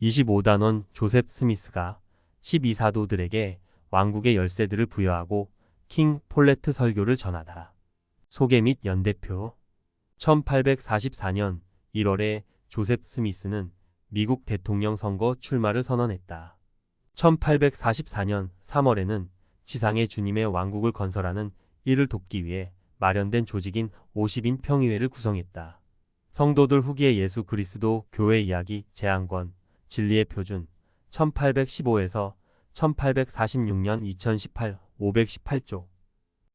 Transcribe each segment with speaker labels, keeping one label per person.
Speaker 1: 25단원 조셉 스미스가 12사도들에게 왕국의 열쇠들을 부여하고 킹 폴레트 설교를 전하다. 소개 및 연대표 1844년 1월에 조셉 스미스는 미국 대통령 선거 출마를 선언했다. 1844년 3월에는 지상의 주님의 왕국을 건설하는 이를 돕기 위해 마련된 조직인 50인 평의회를 구성했다. 성도들 후기의 예수 그리스도 교회 이야기 제안권 진리의 표준 1815에서 1846년 2018 518조.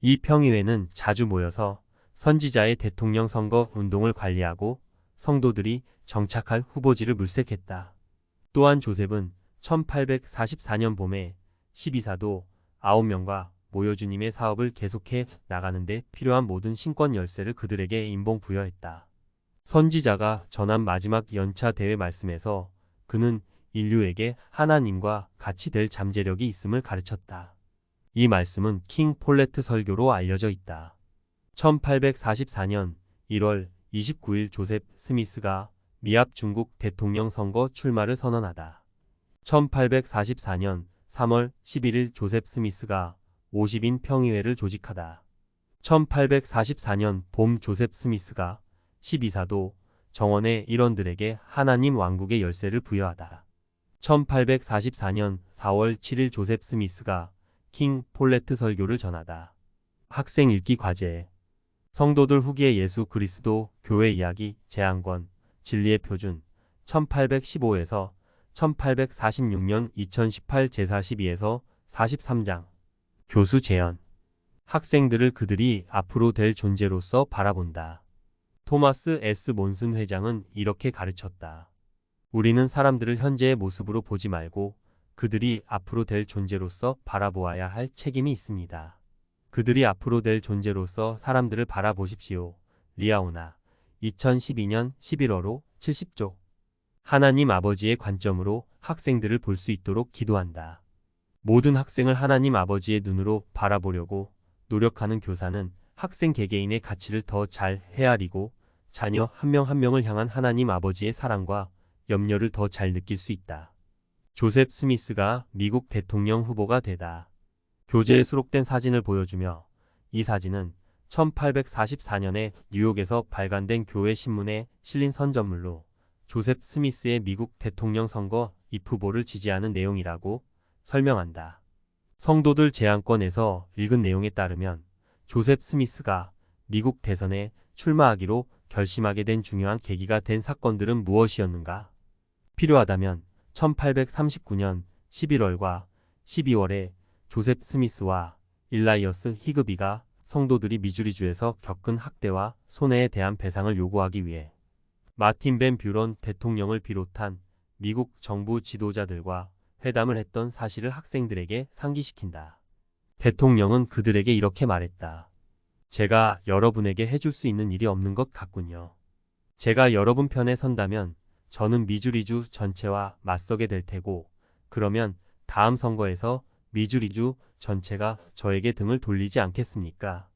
Speaker 1: 이 평의회는 자주 모여서 선지자의 대통령 선거 운동을 관리하고 성도들이 정착할 후보지를 물색했다. 또한 조셉은 1844년 봄에 12사도 9명과 모여 주님의 사업을 계속해 나가는데 필요한 모든 신권 열쇠를 그들에게 임봉 부여했다. 선지자가 전한 마지막 연차 대회 말씀에서 그는 인류에게 하나님과 같이 될 잠재력이 있음을 가르쳤다. 이 말씀은 킹 폴레트 설교로 알려져 있다. 1844년 1월 29일 조셉 스미스가 미합 중국 대통령 선거 출마를 선언하다. 1844년 3월 11일 조셉 스미스가 50인 평의회를 조직하다. 1844년 봄 조셉 스미스가 12사도 정원의 일원들에게 하나님 왕국의 열쇠를 부여하다. 1844년 4월 7일 조셉 스미스가 킹 폴레트 설교를 전하다. 학생 읽기 과제 성도들 후기의 예수 그리스도 교회 이야기 제안권 진리의 표준 1815에서 1846년 2018 제42에서 43장 교수 제언 학생들을 그들이 앞으로 될 존재로서 바라본다. 토마스 S. 몬슨 회장은 이렇게 가르쳤다. 우리는 사람들을 현재의 모습으로 보지 말고 그들이 앞으로 될 존재로서 바라보아야 할 책임이 있습니다. 그들이 앞으로 될 존재로서 사람들을 바라보십시오. 리아오나 2012년 11월호 70조 하나님 아버지의 관점으로 학생들을 볼 수 있도록 기도한다. 모든 학생을 하나님 아버지의 눈으로 바라보려고 노력하는 교사는 학생 개개인의 가치를 더 잘 헤아리고 자녀 한 명 한 명을 향한 하나님 아버지의 사랑과 염려를 더 잘 느낄 수 있다. 조셉 스미스가 미국 대통령 후보가 되다. 교재에 수록된 사진을 보여주며 이 사진은 1844년에 뉴욕에서 발간된 교회 신문에 실린 선전물로 조셉 스미스의 미국 대통령 선거 입후보를 지지하는 내용이라고 설명한다. 성도들 제안권에서 읽은 내용에 따르면 조셉 스미스가 미국 대선에 출마하기로 결심하게 된 중요한 계기가 된 사건들은 무엇이었는가? 필요하다면 1839년 11월과 12월에 조셉 스미스와 일라이어스 히그비가 성도들이 미주리주에서 겪은 학대와 손해에 대한 배상을 요구하기 위해 마틴 벤 뷰런 대통령을 비롯한 미국 정부 지도자들과 회담을 했던 사실을 학생들에게 상기시킨다. 대통령은 그들에게 이렇게 말했다. 제가 여러분에게 해줄 수 있는 일이 없는 것 같군요. 제가 여러분 편에 선다면 저는 미주리주 전체와 맞서게 될 테고 그러면 다음 선거에서 미주리주 전체가 저에게 등을 돌리지 않겠습니까?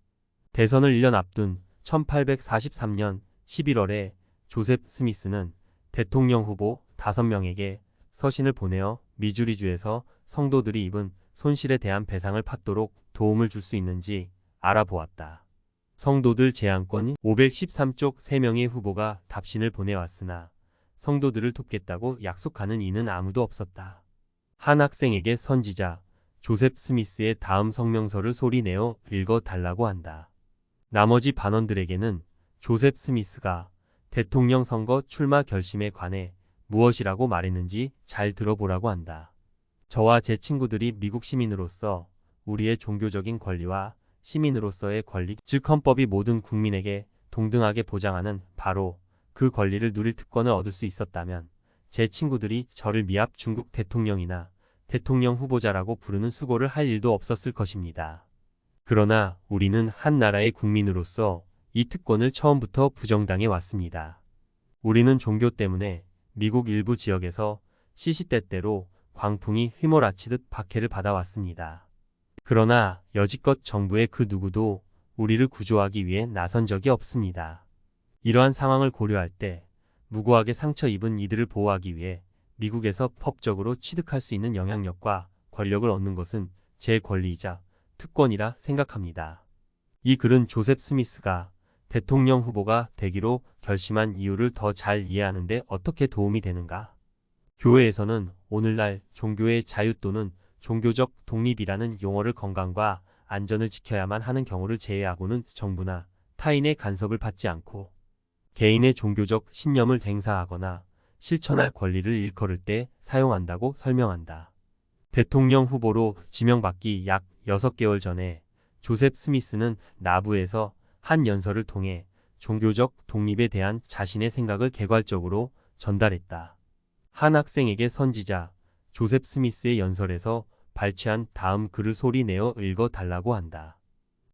Speaker 1: 대선을 1년 앞둔 1843년 11월에 조셉 스미스는 대통령 후보 5명에게 서신을 보내어 미주리주에서 성도들이 입은 손실에 대한 배상을 받도록 도움을 줄 수 있는지 알아보았다. 성도들 제안권 513쪽 3명의 후보가 답신을 보내왔으나 성도들을 돕겠다고 약속하는 이는 아무도 없었다. 한 학생에게 선지자 조셉 스미스의 다음 성명서를 소리내어 읽어달라고 한다. 나머지 반원들에게는 조셉 스미스가 대통령 선거 출마 결심에 관해 무엇이라고 말했는지 잘 들어보라고 한다. 저와 제 친구들이 미국 시민으로서 우리의 종교적인 권리와 시민으로서의 권리, 즉 헌법이 모든 국민에게 동등하게 보장하는 바로 그 권리를 누릴 특권을 얻을 수 있었다면 제 친구들이 저를 미합 중국 대통령이나 대통령 후보자라고 부르는 수고를 할 일도 없었을 것입니다. 그러나 우리는 한 나라의 국민으로서 이 특권을 처음부터 부정당해 왔습니다. 우리는 종교 때문에 미국 일부 지역에서 시시때때로 광풍이 휘몰아치듯 박해를 받아왔습니다. 그러나 여지껏 정부의 그 누구도 우리를 구조하기 위해 나선 적이 없습니다. 이러한 상황을 고려할 때 무고하게 상처 입은 이들을 보호하기 위해 미국에서 법적으로 취득할 수 있는 영향력과 권력을 얻는 것은 제 권리이자 특권이라 생각합니다. 이 글은 조셉 스미스가 대통령 후보가 되기로 결심한 이유를 더 잘 이해하는 데 어떻게 도움이 되는가? 교회에서는 오늘날 종교의 자유 또는 종교적 독립이라는 용어를 건강과 안전을 지켜야만 하는 경우를 제외하고는 정부나 타인의 간섭을 받지 않고 개인의 종교적 신념을 행사하거나 실천할 권리를 일컬을 때 사용한다고 설명한다. 대통령 후보로 지명받기 약 6개월 전에 조셉 스미스는 나부에서 한 연설을 통해 종교적 독립에 대한 자신의 생각을 개괄적으로 전달했다. 한 학생에게 선지자 조셉 스미스의 연설에서 발췌한 다음 글을 소리내어 읽어달라고 한다.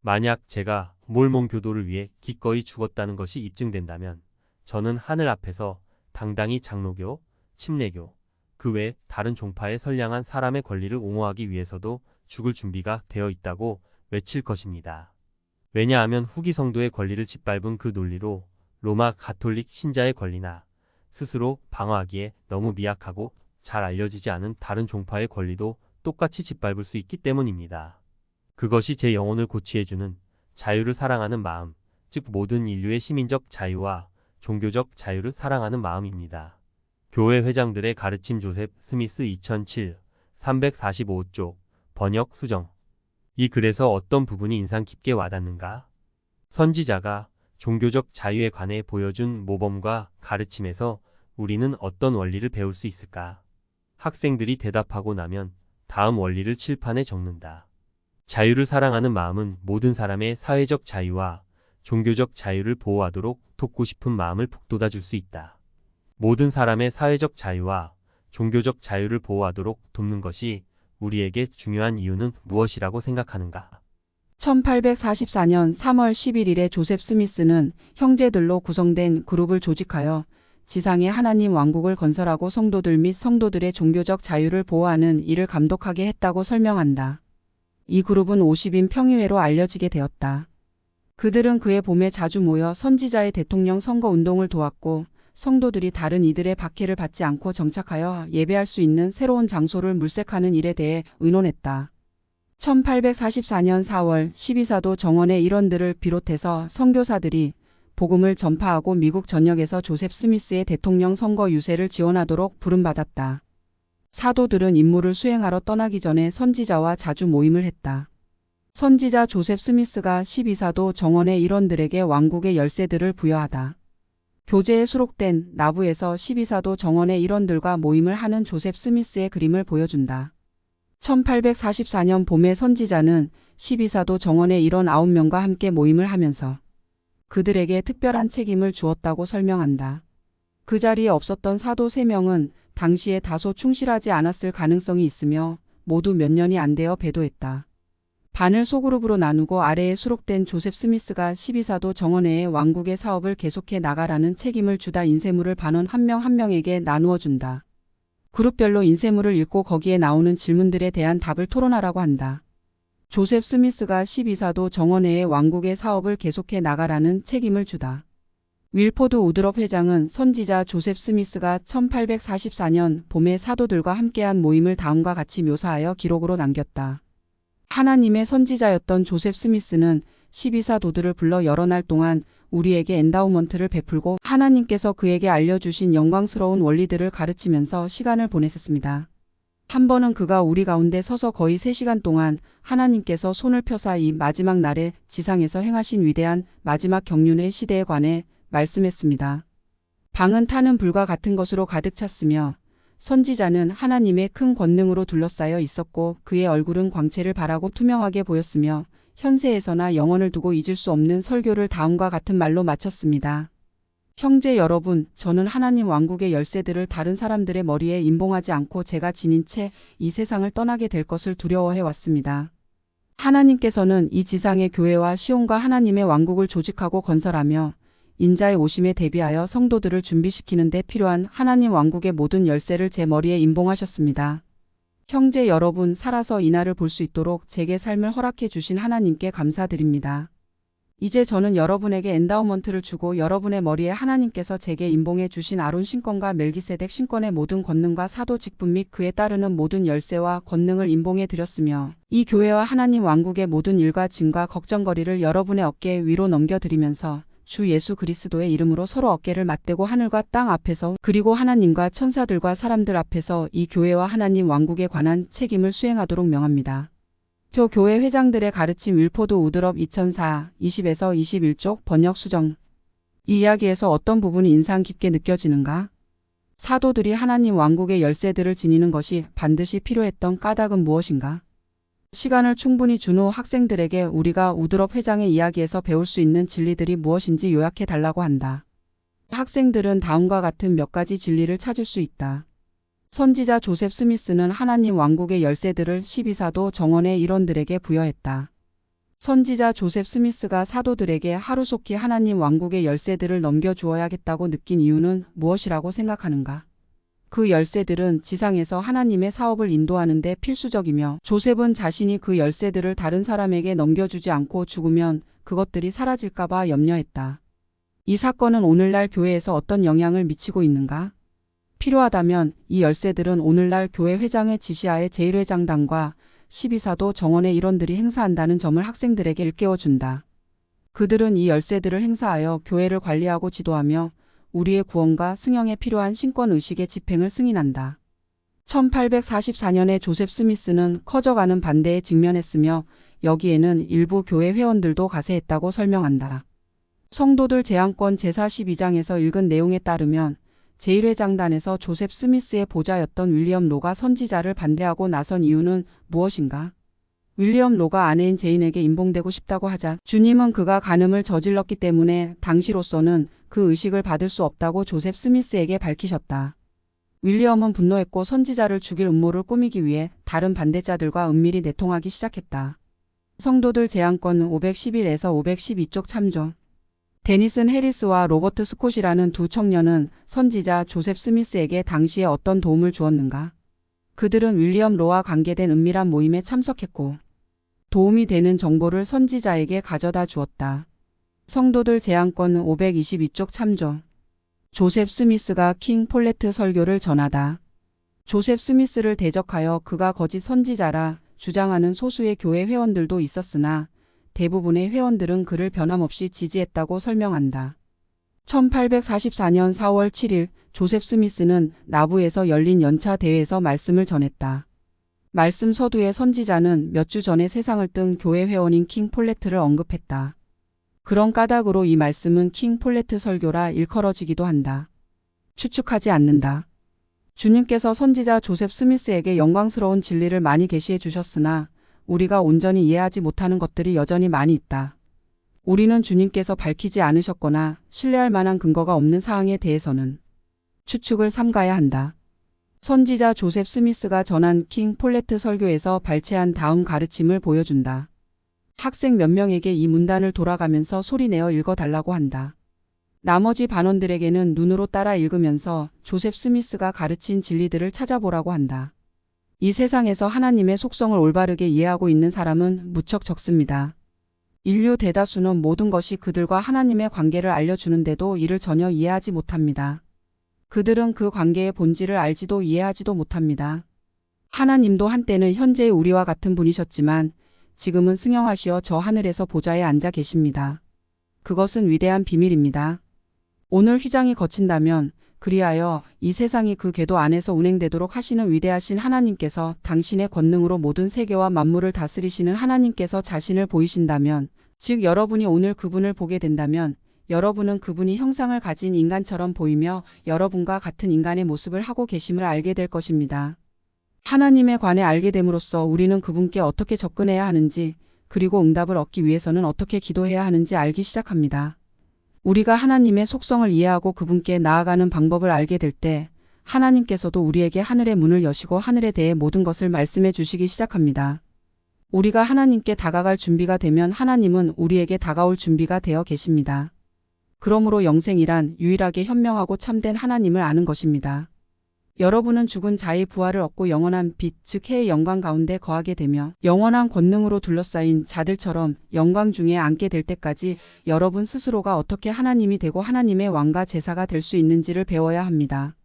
Speaker 1: 만약 제가 몰몬 교도를 위해 기꺼이 죽었다는 것이 입증된다면 저는 하늘 앞에서 당당히 장로교, 침례교, 그 외 다른 종파에 선량한 사람의 권리를 옹호하기 위해서도 죽을 준비가 되어 있다고 외칠 것입니다. 왜냐하면 후기 성도의 권리를 짓밟은 그 논리로 로마 가톨릭 신자의 권리나 스스로 방어하기에 너무 미약하고 잘 알려지지 않은 다른 종파의 권리도 똑같이 짓밟을 수 있기 때문입니다. 그것이 제 영혼을 고치해주는 자유를 사랑하는 마음, 즉 모든 인류의 시민적 자유와 종교적 자유를 사랑하는 마음입니다. 교회 회장들의 가르침 조셉 스미스 2007, 345쪽, 번역 수정. 이 글에서 어떤 부분이 인상 깊게 와닿는가? 선지자가 종교적 자유에 관해 보여준 모범과 가르침에서 우리는 어떤 원리를 배울 수 있을까? 학생들이 대답하고 나면 다음 원리를 칠판에 적는다. 자유를 사랑하는 마음은 모든 사람의 사회적 자유와 종교적 자유를 보호하도록 돕고 싶은 마음을 북돋아줄 수 있다. 모든 사람의 사회적 자유와 종교적 자유를 보호하도록 돕는 것이 우리에게 중요한 이유는 무엇이라고 생각하는가?
Speaker 2: 1844년 3월 11일에 조셉 스미스는 형제들로 구성된 그룹을 조직하여 지상에 하나님 왕국을 건설하고 성도들 및 성도들의 종교적 자유를 보호하는 일을 감독하게 했다고 설명한다. 이 그룹은 50인 평의회로 알려지게 되었다. 그들은 그해 봄에 자주 모여 선지자의 대통령 선거 운동을 도왔고 성도들이 다른 이들의 박해를 받지 않고 정착하여 예배할 수 있는 새로운 장소를 물색하는 일에 대해 의논했다. 1844년 4월 12사도 정원의 일원들을 비롯해서 선교사들이 복음을 전파하고 미국 전역에서 조셉 스미스의 대통령 선거 유세를 지원하도록 부름받았다. 사도들은 임무를 수행하러 떠나기 전에 선지자와 자주 모임을 했다. 선지자 조셉 스미스가 12사도 정원의 일원들에게 왕국의 열쇠들을 부여하다. 교재에 수록된 나부에서 12사도 정원의 일원들과 모임을 하는 조셉 스미스의 그림을 보여준다. 1844년 봄에 선지자는 12사도 정원의 일원 9명과 함께 모임을 하면서 그들에게 특별한 책임을 주었다고 설명한다. 그 자리에 없었던 사도 3명은 당시에 다소 충실하지 않았을 가능성이 있으며 모두 몇 년이 안 되어 배도했다. 반을 소그룹으로 나누고 아래에 수록된 조셉 스미스가 12사도 정원회의 왕국의 사업을 계속해 나가라는 책임을 주다 인쇄물을 반원 한 명 한 명에게 나누어 준다. 그룹별로 인쇄물을 읽고 거기에 나오는 질문들에 대한 답을 토론하라고 한다. 조셉 스미스가 12사도 정원회의 왕국의 사업을 계속해 나가라는 책임을 주다. 윌포드 우드럽 회장은 선지자 조셉 스미스가 1844년 봄에 사도들과 함께한 모임을 다음과 같이 묘사하여 기록으로 남겼다. 하나님의 선지자였던 조셉 스미스는 12사도들을 불러 여러 날 동안 우리에게 엔다우먼트를 베풀고 하나님께서 그에게 알려주신 영광스러운 원리들을 가르치면서 시간을 보냈습니다. 한 번은 그가 우리 가운데 서서 거의 3시간 동안 하나님께서 손을 펴사 이 마지막 날에 지상에서 행하신 위대한 마지막 경륜의 시대에 관해 말씀했습니다. 방은 타는 불과 같은 것으로 가득 찼으며 선지자는 하나님의 큰 권능으로 둘러싸여 있었고 그의 얼굴은 광채를 발하고 투명하게 보였으며 현세에서나 영원을 두고 잊을 수 없는 설교를 다음과 같은 말로 마쳤습니다. 형제 여러분, 저는 하나님 왕국의 열쇠들을 다른 사람들의 머리에 임봉하지 않고 제가 지닌 채 이 세상을 떠나게 될 것을 두려워해 왔습니다. 하나님께서는 이 지상의 교회와 시온과 하나님의 왕국을 조직하고 건설하며 인자의 오심에 대비하여 성도들을 준비시키는 데 필요한 하나님 왕국의 모든 열쇠를 제 머리에 임봉하셨습니다. 형제 여러분, 살아서 이날을 볼 수 있도록 제게 삶을 허락해 주신 하나님께 감사드립니다. 이제 저는 여러분에게 엔다우먼트를 주고 여러분의 머리에 하나님께서 제게 임봉해 주신 아론 신권과 멜기세덱 신권의 모든 권능과 사도 직분 및 그에 따르는 모든 열쇠와 권능을 임봉해 드렸으며 이 교회와 하나님 왕국의 모든 일과 짐과 걱정거리를 여러분의 어깨 위로 넘겨드리면서 주 예수 그리스도의 이름으로 서로 어깨를 맞대고 하늘과 땅 앞에서 그리고 하나님과 천사들과 사람들 앞에서 이 교회와 하나님 왕국에 관한 책임을 수행하도록 명합니다. 교회 회장들의 가르침 윌포드 우드럽 2004, 20에서 21쪽 번역 수정. 이 이야기에서 어떤 부분이 인상 깊게 느껴지는가? 사도들이 하나님 왕국의 열쇠들을 지니는 것이 반드시 필요했던 까닭은 무엇인가? 시간을 충분히 준 후 학생들에게 우리가 우드럽 회장의 이야기에서 배울 수 있는 진리들이 무엇인지 요약해 달라고 한다. 학생들은 다음과 같은 몇 가지 진리를 찾을 수 있다. 선지자 조셉 스미스는 하나님 왕국의 열쇠들을 12사도 정원의 일원들에게 부여했다. 선지자 조셉 스미스가 사도들에게 하루속히 하나님 왕국의 열쇠들을 넘겨주어야겠다고 느낀 이유는 무엇이라고 생각하는가? 그 열쇠들은 지상에서 하나님의 사업을 인도하는 데 필수적이며 조셉은 자신이 그 열쇠들을 다른 사람에게 넘겨주지 않고 죽으면 그것들이 사라질까봐 염려했다. 이 사건은 오늘날 교회에서 어떤 영향을 미치고 있는가? 필요하다면 이 열쇠들은 오늘날 교회 회장의 지시하에 제1회장단과 12사도 정원의 일원들이 행사한다는 점을 학생들에게 일깨워준다. 그들은 이 열쇠들을 행사하여 교회를 관리하고 지도하며 우리의 구원과 승영에 필요한 신권의식의 집행을 승인한다. 1844년에 조셉 스미스는 커져가는 반대에 직면했으며 여기에는 일부 교회 회원들도 가세했다고 설명한다. 성도들 제한권 제사 12장에서 읽은 내용에 따르면 제1회장단에서 조셉 스미스의 보좌였던 윌리엄 로가 선지자를 반대하고 나선 이유는 무엇인가? 윌리엄 로가 아내인 제인에게 임봉되고 싶다고 하자 주님은 그가 간음을 저질렀기 때문에 당시로서는 그 의식을 받을 수 없다고 조셉 스미스에게 밝히셨다. 윌리엄은 분노했고 선지자를 죽일 음모를 꾸미기 위해 다른 반대자들과 은밀히 내통하기 시작했다. 성도들 제한권 511에서 512쪽 참조. 데니슨 해리스와 로버트 스콧이라는 두 청년은 선지자 조셉 스미스에게 당시에 어떤 도움을 주었는가? 그들은 윌리엄 로와 관계된 은밀한 모임에 참석했고 도움이 되는 정보를 선지자에게 가져다 주었다. 성도들 제한권 522쪽 참조. 조셉 스미스가 킹 폴레트 설교를 전하다. 조셉 스미스를 대적하여 그가 거짓 선지자라 주장하는 소수의 교회 회원들도 있었으나 대부분의 회원들은 그를 변함없이 지지했다고 설명한다. 1844년 4월 7일 조셉 스미스는 나부에서 열린 연차 대회에서 말씀을 전했다. 말씀 서두에 선지자는 몇 주 전에 세상을 뜬 교회 회원인 킹 폴레트를 언급했다. 그런 까닭으로 이 말씀은 킹 폴레트 설교라 일컬어지기도 한다. 추측하지 않는다. 주님께서 선지자 조셉 스미스에게 영광스러운 진리를 많이 계시해 주셨으나 우리가 온전히 이해하지 못하는 것들이 여전히 많이 있다. 우리는 주님께서 밝히지 않으셨거나 신뢰할 만한 근거가 없는 사항에 대해서는 추측을 삼가야 한다. 선지자 조셉 스미스가 전한 킹 폴레트 설교에서 발췌한 다음 가르침을 보여준다. 학생 몇 명에게 이 문단을 돌아가면서 소리내어 읽어달라고 한다. 나머지 반원들에게는 눈으로 따라 읽으면서 조셉 스미스가 가르친 진리들을 찾아보라고 한다. 이 세상에서 하나님의 속성을 올바르게 이해하고 있는 사람은 무척 적습니다. 인류 대다수는 모든 것이 그들과 하나님의 관계를 알려주는데도 이를 전혀 이해하지 못합니다. 그들은 그 관계의 본질을 알지도 이해하지도 못합니다. 하나님도 한때는 현재의 우리와 같은 분이셨지만 지금은 승영하시어 저 하늘에서 보좌에 앉아 계십니다. 그것은 위대한 비밀입니다. 오늘 휘장이 거친다면 그리하여 이 세상이 그 궤도 안에서 운행되도록 하시는 위대하신 하나님께서 당신의 권능으로 모든 세계와 만물을 다스리시는 하나님께서 자신을 보이신다면, 즉 여러분이 오늘 그분을 보게 된다면 여러분은 그분이 형상을 가진 인간처럼 보이며 여러분과 같은 인간의 모습을 하고 계심을 알게 될 것입니다. 하나님에 관해 알게 됨으로써 우리는 그분께 어떻게 접근해야 하는지, 그리고 응답을 얻기 위해서는 어떻게 기도해야 하는지 알기 시작합니다. 우리가 하나님의 속성을 이해하고 그분께 나아가는 방법을 알게 될 때 하나님께서도 우리에게 하늘의 문을 여시고 하늘에 대해 모든 것을 말씀해 주시기 시작합니다. 우리가 하나님께 다가갈 준비가 되면 하나님은 우리에게 다가올 준비가 되어 계십니다. 그러므로 영생이란 유일하게 현명하고 참된 하나님을 아는 것입니다. 여러분은 죽은 자의 부활을 얻고 영원한 빛, 즉 해의 영광 가운데 거하게 되며 영원한 권능으로 둘러싸인 자들처럼 영광 중에 앉게 될 때까지 여러분 스스로가 어떻게 하나님이 되고 하나님의 왕과 제사가 될 수 있는지를 배워야 합니다.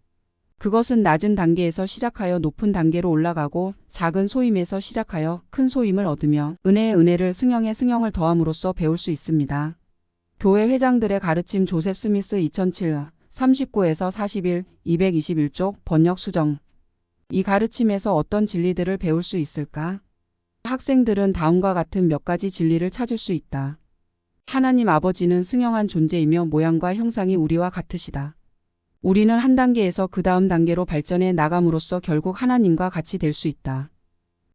Speaker 2: 그것은 낮은 단계에서 시작하여 높은 단계로 올라가고 작은 소임에서 시작하여 큰 소임을 얻으며 은혜에 은혜를 승형에 승형을 더함으로써 배울 수 있습니다. 교회 회장들의 가르침 조셉 스미스 2007 39에서 41, 221쪽 번역 수정. 이 가르침에서 어떤 진리들을 배울 수 있을까? 학생들은 다음과 같은 몇 가지 진리를 찾을 수 있다. 하나님 아버지는 승형한 존재이며 모양과 형상이 우리와 같으시다. 우리는 한 단계에서 그 다음 단계로 발전해 나감으로써 결국 하나님과 같이 될 수 있다.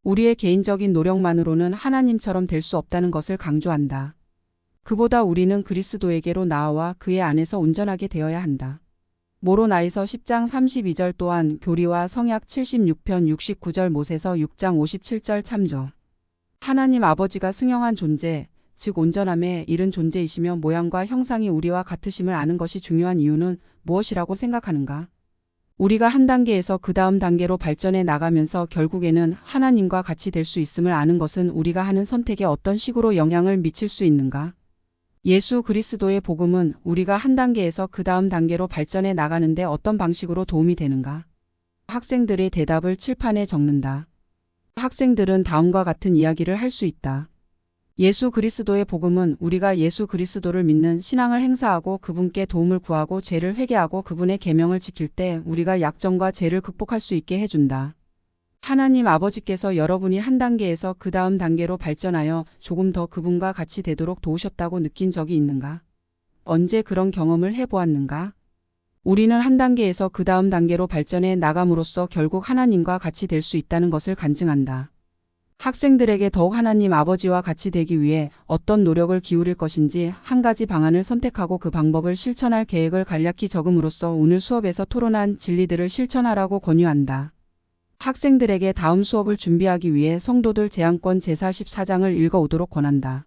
Speaker 2: 우리의 개인적인 노력만으로는 하나님처럼 될 수 없다는 것을 강조한다. 그보다 우리는 그리스도에게로 나아와 그의 안에서 온전하게 되어야 한다. 모로나이서 10장 32절 또한 교리와 성약 76편 69절 모세서 6장 57절 참조. 하나님 아버지가 승형한 존재, 즉 온전함에 이른 존재이시며 모양과 형상이 우리와 같으심을 아는 것이 중요한 이유는 무엇이라고 생각하는가? 우리가 한 단계에서 그 다음 단계로 발전해 나가면서 결국에는 하나님과 같이 될 수 있음을 아는 것은 우리가 하는 선택에 어떤 식으로 영향을 미칠 수 있는가? 예수 그리스도의 복음은 우리가 한 단계에서 그 다음 단계로 발전해 나가는데 어떤 방식으로 도움이 되는가? 학생들의 대답을 칠판에 적는다. 학생들은 다음과 같은 이야기를 할 수 있다. 예수 그리스도의 복음은 우리가 예수 그리스도를 믿는 신앙을 행사하고 그분께 도움을 구하고 죄를 회개하고 그분의 계명을 지킬 때 우리가 약점과 죄를 극복할 수 있게 해준다. 하나님 아버지께서 여러분이 한 단계에서 그 다음 단계로 발전하여 조금 더 그분과 같이 되도록 도우셨다고 느낀 적이 있는가? 언제 그런 경험을 해보았는가? 우리는 한 단계에서 그 다음 단계로 발전해 나감으로써 결국 하나님과 같이 될 수 있다는 것을 간증한다. 학생들에게 더욱 하나님 아버지와 같이 되기 위해 어떤 노력을 기울일 것인지 한 가지 방안을 선택하고 그 방법을 실천할 계획을 간략히 적음으로써 오늘 수업에서 토론한 진리들을 실천하라고 권유한다. 학생들에게 다음 수업을 준비하기 위해 성도들 제안권 제44장을 읽어오도록 권한다.